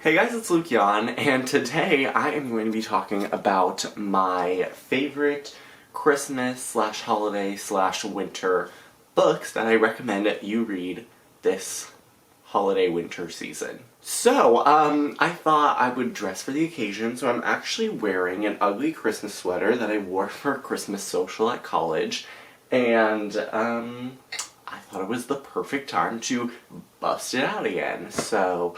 Hey guys, it's Luke Yan, and today I am going to be talking about my favorite Christmas slash holiday slash winter books that I recommend you read this holiday winter season. So, I thought I would dress for the occasion, so I'm actually wearing an ugly Christmas sweater that I wore for a Christmas social at college, and, I thought it was the perfect time to bust it out again, so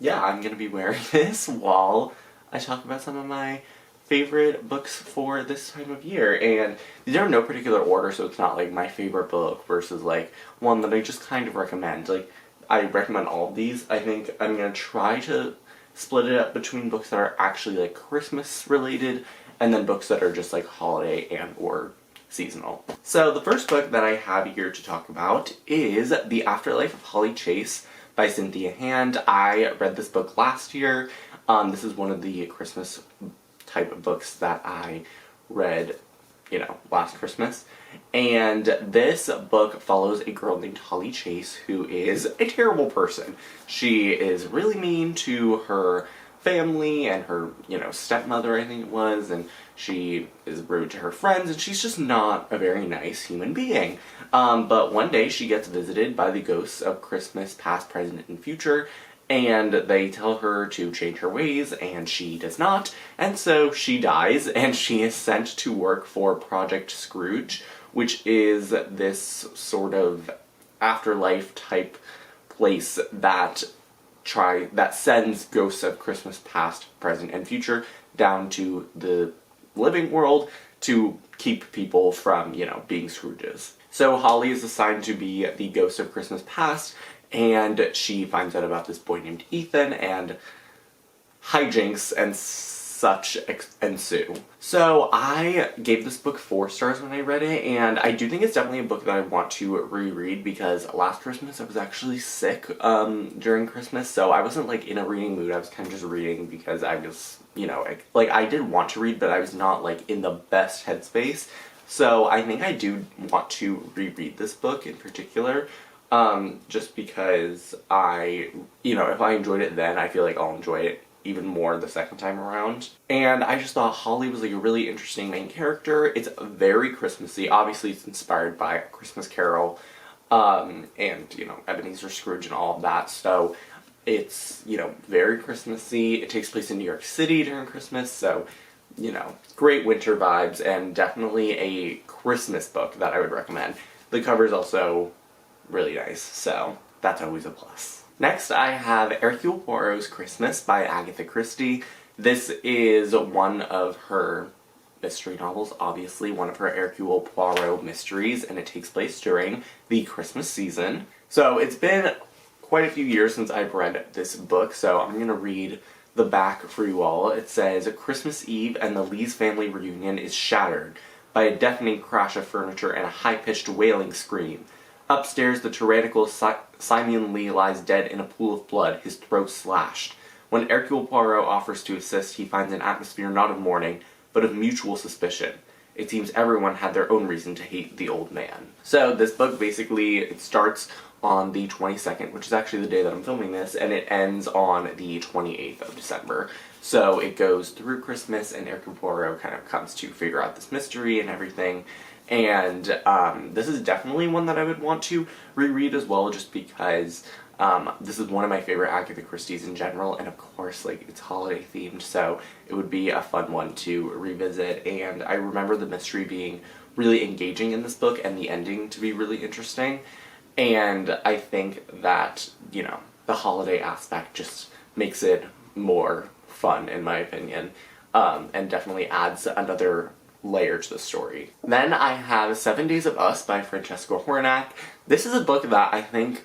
yeah, I'm gonna be wearing this while I talk about some of my favorite books for this time of year. And these are in no particular order, so it's not like my favorite book versus like one that I just kind of recommend. Like, I recommend all of these. I think I'm gonna try to split it up between books that are actually like Christmas related and then books that are just like holiday and or seasonal. So the first book that I have here to talk about is The Afterlife of Holly Chase by Cynthia Hand. I read this book last year. This is one of the Christmas type of books that I read, last Christmas. And this book follows a girl named Holly Chase who is a terrible person. She is really mean to her family and her, stepmother, I think it was, and she is rude to her friends, and she's just not a very nice human being. But one day she gets visited by the ghosts of Christmas past, present, and future, and they tell her to change her ways, and she does not, and so she dies, and she is sent to work for Project Scrooge, which is this sort of afterlife type place that sends ghosts of Christmas past, present, and future down to the living world to keep people from, being Scrooges. So Holly is assigned to be the ghost of Christmas past, and she finds out about this boy named Ethan, and hijinks and such ensue. So I gave this book 4 stars when I read it, and I do think it's definitely a book that I want to reread because last Christmas I was actually sick during Christmas, so I wasn't like in a reading mood. I was kind of just reading because I was, I did want to read, but I was not like in the best headspace. So I think I do want to reread this book in particular, just because if I enjoyed it then, I feel like I'll enjoy it even more the second time around. And I just thought Holly was like a really interesting main character. It's very Christmassy. Obviously it's inspired by A Christmas Carol, and, Ebenezer Scrooge and all of that. So it's, very Christmassy. It takes place in New York City during Christmas, so, great winter vibes and definitely a Christmas book that I would recommend. The cover is also really nice, so that's always a plus. Next, I have Hercule Poirot's Christmas by Agatha Christie. This is one of her mystery novels, obviously, one of her Hercule Poirot mysteries, and it takes place during the Christmas season. So it's been quite a few years since I've read this book, so I'm going to read the back for you all. It says, Christmas Eve and the Lees family reunion is shattered by a deafening crash of furniture and a high-pitched wailing scream. Upstairs, the tyrannical Simon Lee lies dead in a pool of blood, his throat slashed. When Hercule Poirot offers to assist, he finds an atmosphere not of mourning, but of mutual suspicion. It seems everyone had their own reason to hate the old man. So this book basically, it starts on the 22nd, which is actually the day that I'm filming this, and it ends on the 28th of December. So it goes through Christmas, and Hercule Poirot kind of comes to figure out this mystery and everything. And this is definitely one that I would want to reread as well, just because this is one of my favorite Agatha Christie's in general, and of course, it's holiday themed, so it would be a fun one to revisit. And I remember the mystery being really engaging in this book, and the ending to be really interesting. And I think that, the holiday aspect just makes it more fun, in my opinion, and definitely adds another layer to the story. Then I have 7 Days of Us by Francesca Hornak. This is a book that I think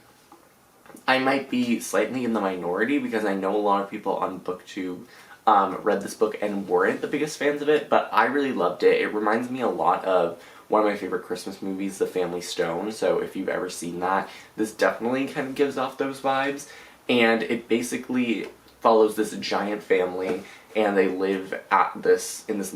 I might be slightly in the minority because I know a lot of people on BookTube read this book and weren't the biggest fans of it, but I really loved it. It reminds me a lot of one of my favorite Christmas movies, The Family Stone, so if you've ever seen that, this definitely kind of gives off those vibes. And it basically follows this giant family, and they live in this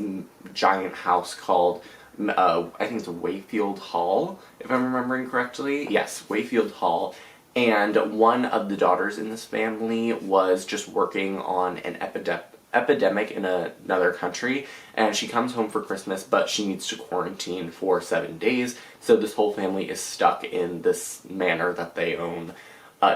giant house called, I think it's Wayfield Hall, if I'm remembering correctly. Yes, Wayfield Hall. and one of the daughters in this family was just working on an epidemic in another country, and she comes home for Christmas, but she needs to quarantine for 7 days, so this whole family is stuck in this manor that they own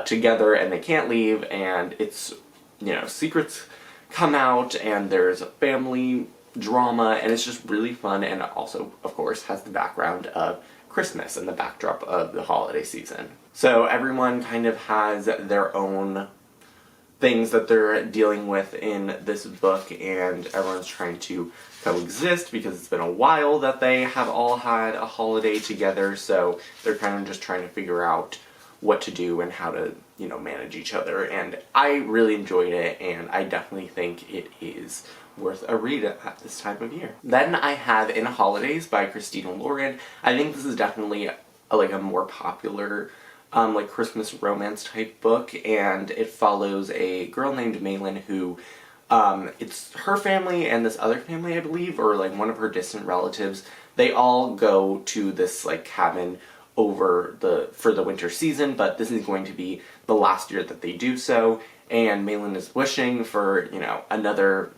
together, and they can't leave, and it's, you know, secrets come out, and there's family drama, and it's just really fun, and also, of course, has the background of Christmas and the backdrop of the holiday season. So everyone kind of has their own things that they're dealing with in this book, and everyone's trying to coexist because it's been a while that they have all had a holiday together, so they're kind of just trying to figure out what to do and how to, you know, manage each other. And I really enjoyed it, and I definitely think it is worth a read at this time of year. Then I have In Holidaze by Christina Lauren. I think this is definitely a more popular like Christmas romance type book, and it follows a girl named Malin who it's her family and this other family, I believe, or like one of her distant relatives. They all go to this like cabin for the winter season, but this is going to be the last year that they do so, and Malin is wishing for, you know, another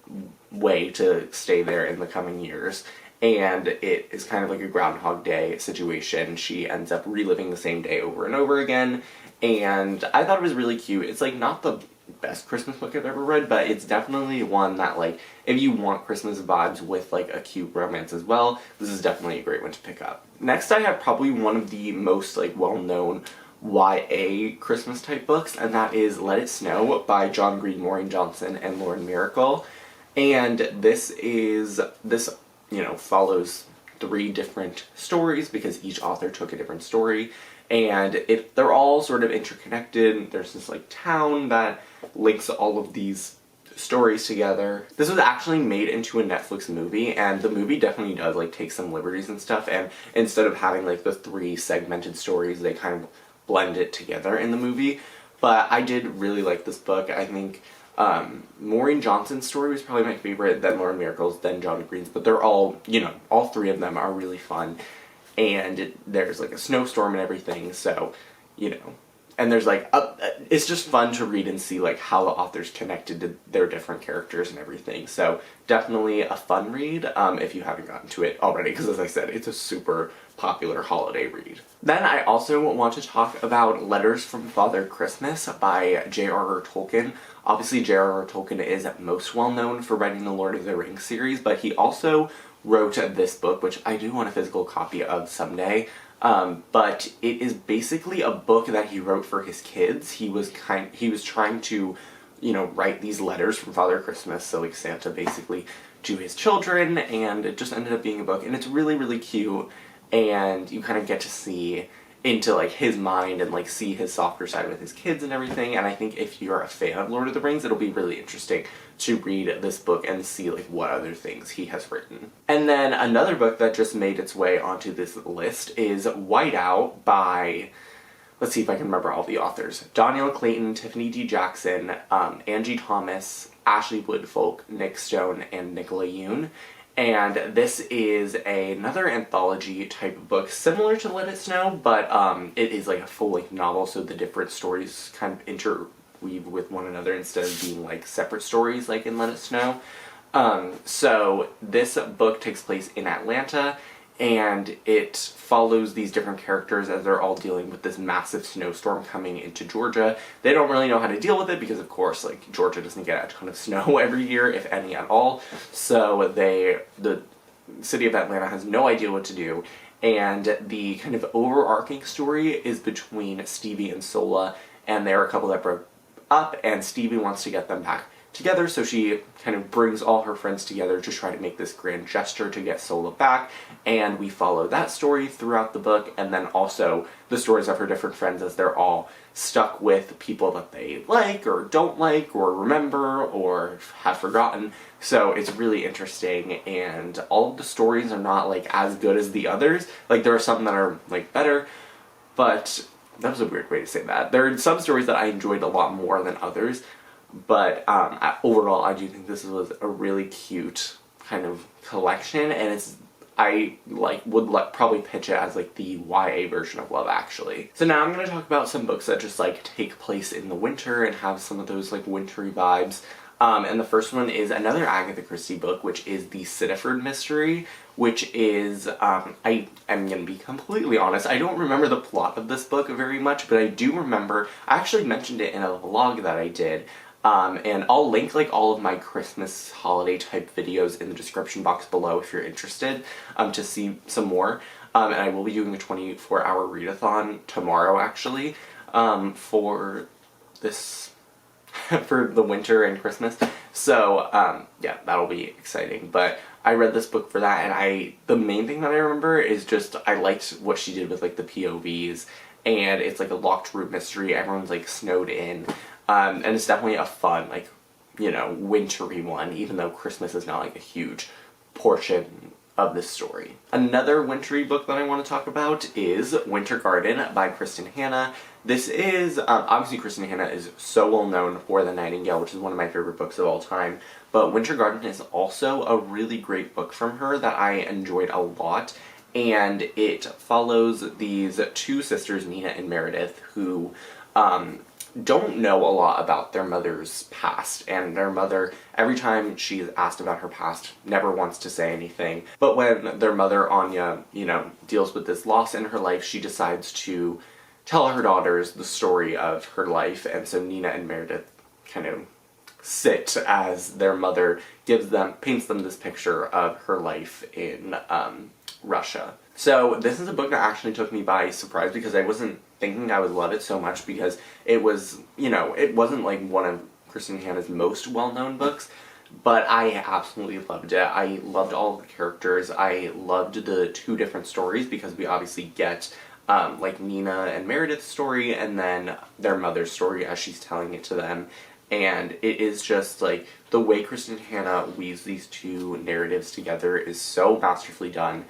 way to stay there in the coming years, and it is kind of like a Groundhog Day situation. She ends up reliving the same day over and over again, and I thought it was really cute. It's like not the best Christmas book I've ever read, but it's definitely one that, like, if you want Christmas vibes with like a cute romance as well, this is definitely a great one to pick up. Next, I have probably one of the most like well-known YA Christmas type books, and that is Let It Snow by John Green, Maureen Johnson, and Lauren Miracle. And this you know, follows 3 different stories because each author took a different story, and they're all sort of interconnected. There's this like town that links all of these stories together. This was actually made into a Netflix movie, and the movie definitely does like take some liberties and stuff, and instead of having like the 3 segmented stories, they kind of blend it together in the movie. But I did really like this book. I think Maureen Johnson's story was probably my favorite, then Lauren Miracle's, then John Green's, but they're all, you know, all 3 of them are really fun, and there's like a snowstorm and everything, so, you know, and there's like, it's just fun to read and see like how the authors connected to their different characters and everything, so definitely a fun read if you haven't gotten to it already, because as I said, it's a super popular holiday read. Then I also want to talk about Letters from Father Christmas by J.R.R. Tolkien. Obviously, J.R.R. Tolkien is most well known for writing the Lord of the Rings series, but he also wrote this book, which I do want a physical copy of someday. But it is basically a book that he wrote for his kids. He was trying to, you know, write these letters from Father Christmas, so like Santa basically, to his children, and it just ended up being a book, and it's really, really cute, and you kind of get to see into like his mind and like see his softer side with his kids and everything. And I think if you're a fan of Lord of the Rings, it'll be really interesting to read this book and see like what other things he has written. And then another book that just made its way onto this list is Whiteout by, let's see if I can remember all the authors, Danielle Clayton, Tiffany D. Jackson, Angie Thomas, Ashley Woodfolk, Nick Stone, and Nicola Yoon. And this is another anthology type of book, similar to Let It Snow, but it is like a full-length novel, so the different stories kind of interweave with one another instead of being like separate stories like in Let It Snow. So this book takes place in Atlanta, and it follows these different characters as they're all dealing with this massive snowstorm coming into Georgia. They don't really know how to deal with it because, of course, like, Georgia doesn't get a ton of snow every year, if any at all. So the city of Atlanta has no idea what to do, and the kind of overarching story is between Stevie and Sola, and they're a couple that broke up, and Stevie wants to get them back together, so she kind of brings all her friends together to try to make this grand gesture to get Sola back, and we follow that story throughout the book, and then also the stories of her different friends as they're all stuck with people that they like, or don't like, or remember, or have forgotten. So it's really interesting, and all of the stories are not like as good as the others. Like, there are some that are like better, but that was a weird way to say that. There are some stories that I enjoyed a lot more than others, but overall, I do think this was a really cute kind of collection, and it's I would probably pitch it as like the YA version of Love Actually. So now I'm going to talk about some books that just like take place in the winter and have some of those like wintry vibes. And the first one is another Agatha Christie book, which is the Sittaford Mystery, which is, I am going to be completely honest, I don't remember the plot of this book very much, but I do remember, I actually mentioned it in a vlog that I did, and I'll link like all of my Christmas holiday type videos in the description box below if you're interested, to see some more. And I will be doing a 24-hour readathon tomorrow, actually, for this... for the winter and Christmas. So, yeah, that'll be exciting. But I read this book for that, and the main thing that I remember is just, I liked what she did with, like, the POVs, and it's, like, a locked room mystery. Everyone's, like, snowed in, and it's definitely a fun, like, you know, wintry one, even though Christmas is not, like, a huge portion of this story. Another wintry book that I want to talk about is Winter Garden by Kristen Hanna. This is, obviously Kristen Hanna is so well known for The Nightingale, which is one of my favorite books of all time, but Winter Garden is also a really great book from her that I enjoyed a lot, and it follows these two sisters, Nina and Meredith, who don't know a lot about their mother's past, and their mother, every time she's asked about her past, never wants to say anything. But when their mother, Anya, you know, deals with this loss in her life, she decides to tell her daughters the story of her life, and so Nina and Meredith kind of sit as their mother paints them this picture of her life in Russia. So this is a book that actually took me by surprise because I wasn't thinking I would love it so much because it was, you know, it wasn't like one of Kristen Hanna's most well-known books, but I absolutely loved it. I loved all of the characters. I loved the two different stories because we obviously get like Nina and Meredith's story and then their mother's story as she's telling it to them. And it is just like the way Kristen Hanna weaves these two narratives together is so masterfully done.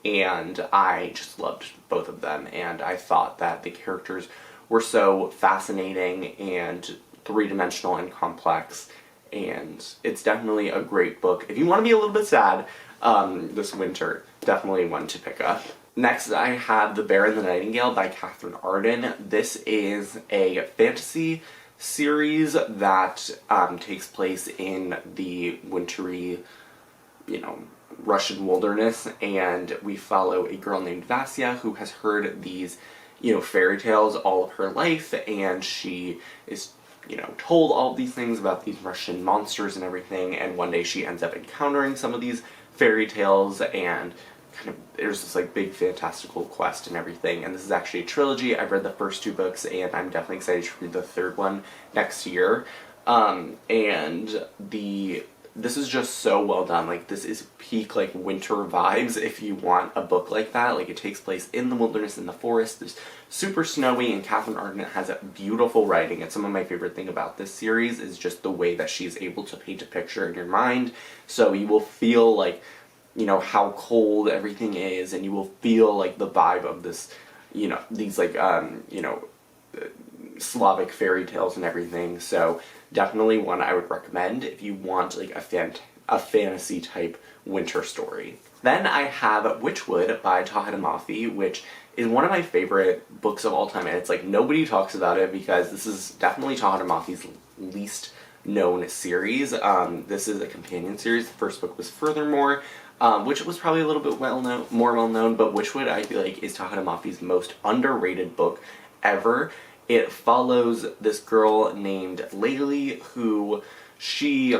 And I just loved both of them, and I thought that the characters were so fascinating and three-dimensional and complex, and it's definitely a great book. If you want to be a little bit sad this winter, definitely one to pick up. Next, I have The Bear and the Nightingale by Catherine Arden. This is a fantasy series that takes place in the wintry, you know, Russian wilderness, and we follow a girl named Vasya who has heard these, you know, fairy tales all of her life, and she is, you know, told all of these things about these Russian monsters and everything, and one day she ends up encountering some of these fairy tales, and kind of there's this like big fantastical quest and everything. And this is actually a trilogy. I've read the first two books, and I'm definitely excited to read the third one next year. This is just so well done. Like, this is peak, like, winter vibes if you want a book like that. Like, it takes place in the wilderness, in the forest. It's super snowy, and Catherine Arden has a beautiful writing. And some of my favorite thing about this series is just the way that she's able to paint a picture in your mind. So you will feel, like, you know, how cold everything is, and you will feel, like, the vibe of this, you know, these, like, you know, Slavic fairy tales and everything. So definitely one I would recommend if you want like a fantasy type winter story. Then I have Whichwood by Tahira Mafi, which is one of my favorite books of all time, and it's like nobody talks about it because this is definitely Tahira Mafi's least known series. This is a companion series. The first book was Furthermore, which was probably a little bit more well known, but Whichwood I feel like is Tahira Mafi's most underrated book ever. It follows this girl named Layli, who she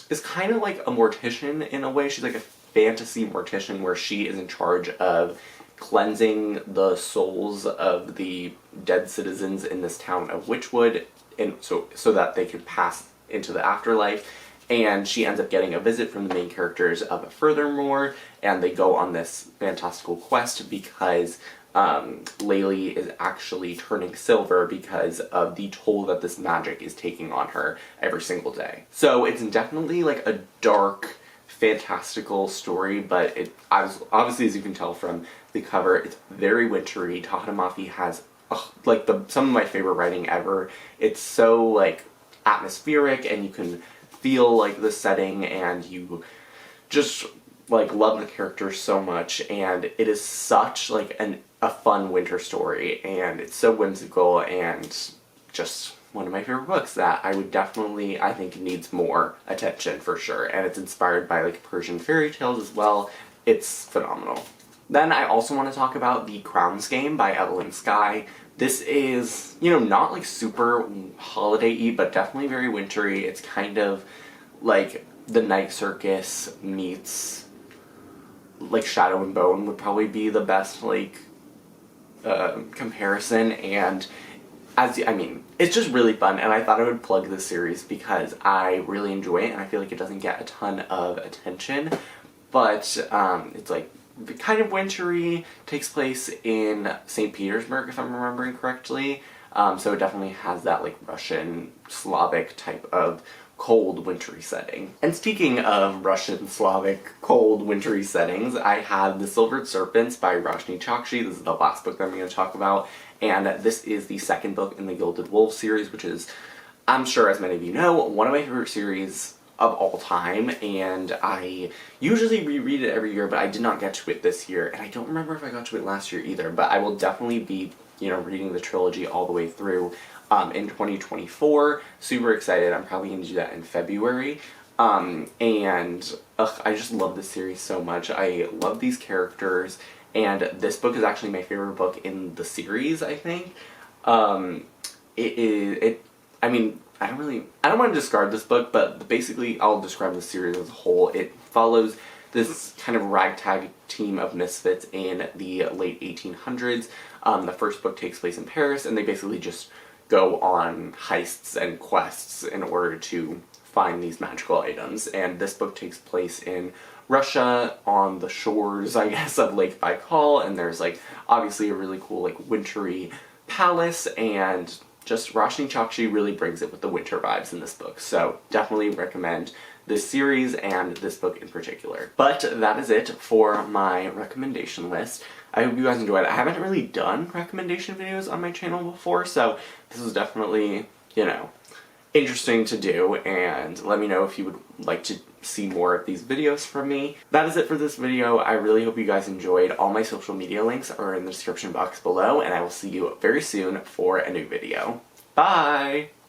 is kind of like a mortician in a way. She's like a fantasy mortician where she is in charge of cleansing the souls of the dead citizens in this town of Whichwood, and so that they can pass into the afterlife. And she ends up getting a visit from the main characters of Furthermore, and they go on this fantastical quest because Layli is actually turning silver because of the toll that this magic is taking on her every single day. So it's definitely like a dark, fantastical story, but obviously, as you can tell from the cover, it's very wintry. Tahira Mafi has like some of my favorite writing ever. It's so like atmospheric, and you can feel like the setting, and you just like love the characters so much, and it is such like a fun winter story, and it's so whimsical and just one of my favorite books that I would definitely, I think, needs more attention for sure. And it's inspired by like Persian fairy tales as well. It's phenomenal. Then I also want to talk about The Crown's Game by Evelyn Skye. This is, you know, not like super holiday-y, but definitely very wintry. It's kind of like The Night Circus meets like Shadow and Bone would probably be the best like comparison. And it's just really fun, and I thought I would plug this series because I really enjoy it, and I feel like it doesn't get a ton of attention, but it's like kind of wintry, takes place in St. Petersburg if I'm remembering correctly, so it definitely has that like Russian, Slavic type of cold wintry setting. And speaking of Russian, Slavic, cold wintry settings, I have The Silvered Serpents by Roshni Chokshi. This is the last book that I'm going to talk about, and this is the second book in the Gilded Wolves series, which is, I'm sure as many of you know, one of my favorite series of all time, and I usually reread it every year, but I did not get to it this year, and I don't remember if I got to it last year either, but I will definitely be, you know, reading the trilogy all the way through in 2024. Super excited. I'm probably going to do that in February. I just love this series so much. I love these characters, and this book is actually my favorite book in the series, I think. I don't want to discard this book, but basically I'll describe the series as a whole. It follows this kind of ragtag team of misfits in the late 1800s. The first book takes place in Paris, and they basically just go on heists and quests in order to find these magical items. And this book takes place in Russia on the shores, I guess, of Lake Baikal, and there's like obviously a really cool like wintry palace, and just Roshni Chokshi really brings it with the winter vibes in this book. So definitely recommend this series and this book in particular. But that is it for my recommendation list. I hope you guys enjoyed it. I haven't really done recommendation videos on my channel before, so this was definitely, you know, interesting to do, and let me know if you would like to see more of these videos from me. That is it for this video. I really hope you guys enjoyed. All my social media links are in the description box below, and I will see you very soon for a new video. Bye!